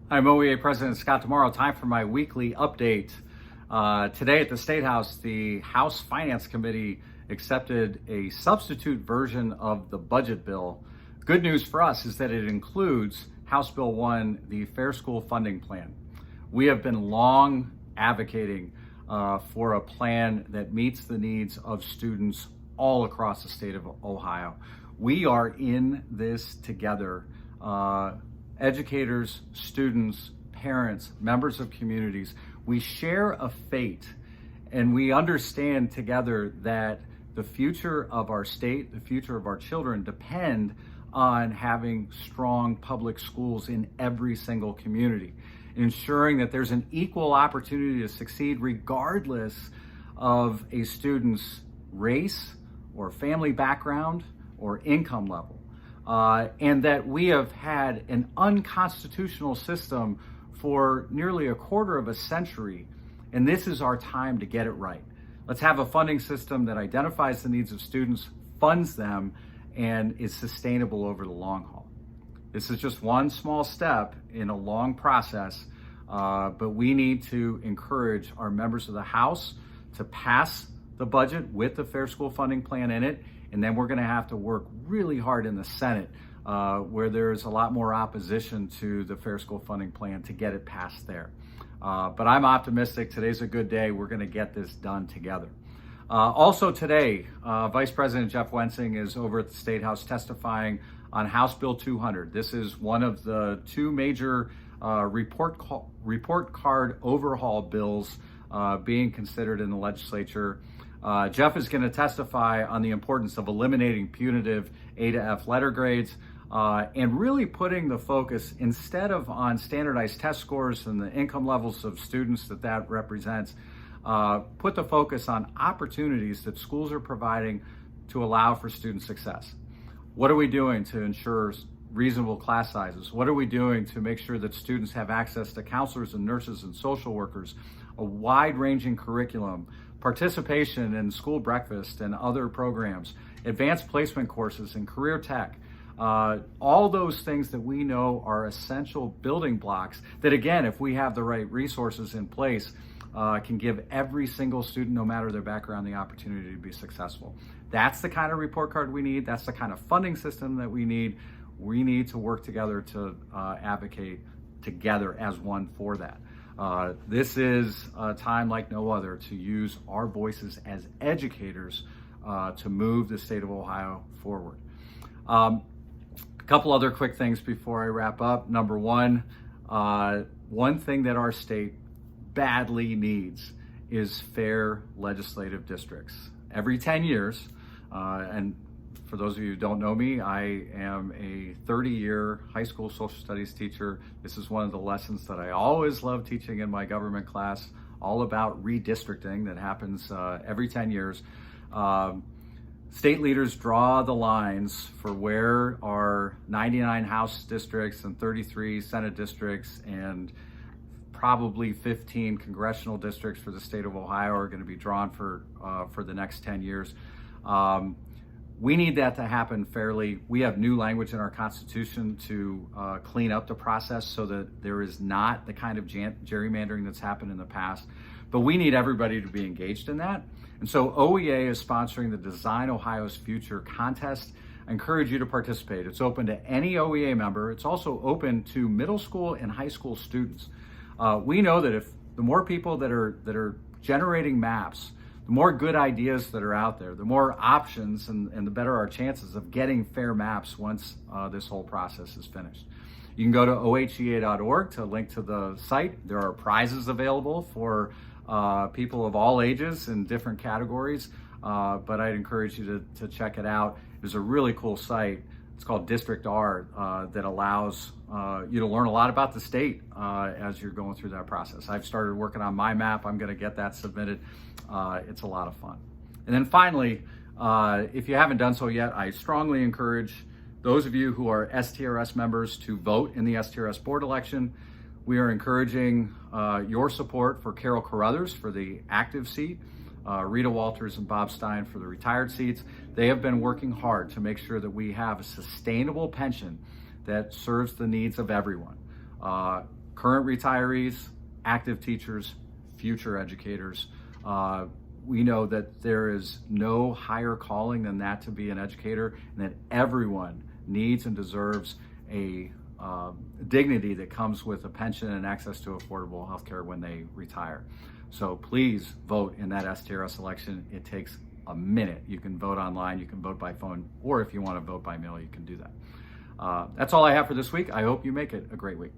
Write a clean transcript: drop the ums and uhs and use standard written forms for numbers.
I'm OEA President Scott Tomorrow. Time for my weekly update. Today at the State House, the House Finance Committee accepted a substitute version of the budget bill. Good news for us is that it includes House Bill 1, the Fair School Funding Plan. We have been long advocating for a plan that meets the needs of students all across the state of Ohio. We are in this together. Educators, students, parents, members of communities, we share a fate, and we understand together that the future of our state, the future of our children depend on having strong public schools in every single community, ensuring that there's an equal opportunity to succeed regardless of a student's race or family background or income level. And that we have had an unconstitutional system for nearly a quarter of a century, and this is our time to get it right. Let's have a funding system that identifies the needs of students, funds them, and is sustainable over the long haul. This is just one small step in a long process, but we need to encourage our members of the House to pass the budget with the Fair School Funding Plan in it. And then we're going to have to work really hard in the Senate, where there's a lot more opposition to the Fair School Funding Plan, to get it passed there. But I'm optimistic. Today's a good day. We're going to get this done together. Also today, Vice President Jeff Wensing is over at the State House testifying on House Bill 200. This is one of the two major report card overhaul bills being considered in the legislature. Jeff is going to testify on the importance of eliminating punitive A to F letter grades and really putting the focus, instead of on standardized test scores and the income levels of students that represents, put the focus on opportunities that schools are providing to allow for student success. What are we doing to ensure reasonable class sizes? What are we doing to make sure that students have access to counselors and nurses and social workers, a wide-ranging curriculum, participation in school breakfast and other programs, advanced placement courses and career tech, all those things that we know are essential building blocks that, again, if we have the right resources in place, can give every single student, no matter their background, the opportunity to be successful. That's the kind of report card we need. That's the kind of funding system that we need. We need to work together to advocate together as one for that. This is a time like no other to use our voices as educators to move the state of Ohio forward. A couple other quick things before I wrap up. Number one, one thing that our state badly needs is fair legislative districts. Every 10 years, and for those of you who don't know me, I am a 30-year high school social studies teacher. This is one of the lessons that I always love teaching in my government class, all about redistricting that happens every 10 years. State leaders draw the lines for where our 99 House districts and 33 Senate districts and probably 15 congressional districts for the state of Ohio are going to be drawn for the next 10 years. We need that to happen fairly. We have new language in our Constitution to clean up the process so that there is not the kind of gerrymandering that's happened in the past. But we need everybody to be engaged in that. And so OEA is sponsoring the Design Ohio's Future contest. I encourage you to participate. It's open to any OEA member. It's also open to middle school and high school students. We know that if the more people that are generating maps, the more good ideas that are out there, the more options and the better our chances of getting fair maps once this whole process is finished. You can go to ohea.org to link to the site. There are prizes available for people of all ages in different categories, but I'd encourage you to check it out. There's a really cool site. It's called District R that allows you to learn a lot about the state as you're going through that process. I've started working on my map. I'm going to get that submitted. It's a lot of fun. And then finally, if you haven't done so yet, I strongly encourage those of you who are STRS members to vote in the STRS board election. We are encouraging your support for Carol Carruthers for the active seat, Rita Walters and Bob Stein for the retired seats. They have been working hard to make sure that we have a sustainable pension that serves the needs of everyone. current retirees, active teachers, future educators. We know that there is no higher calling than that to be an educator, and that everyone needs and deserves a dignity that comes with a pension and access to affordable health care when they retire. So please vote in that STRS election. It takes a minute. You can vote online, you can vote by phone, or if you want to vote by mail, you can do that. That's all I have for this week. I hope you make it a great week.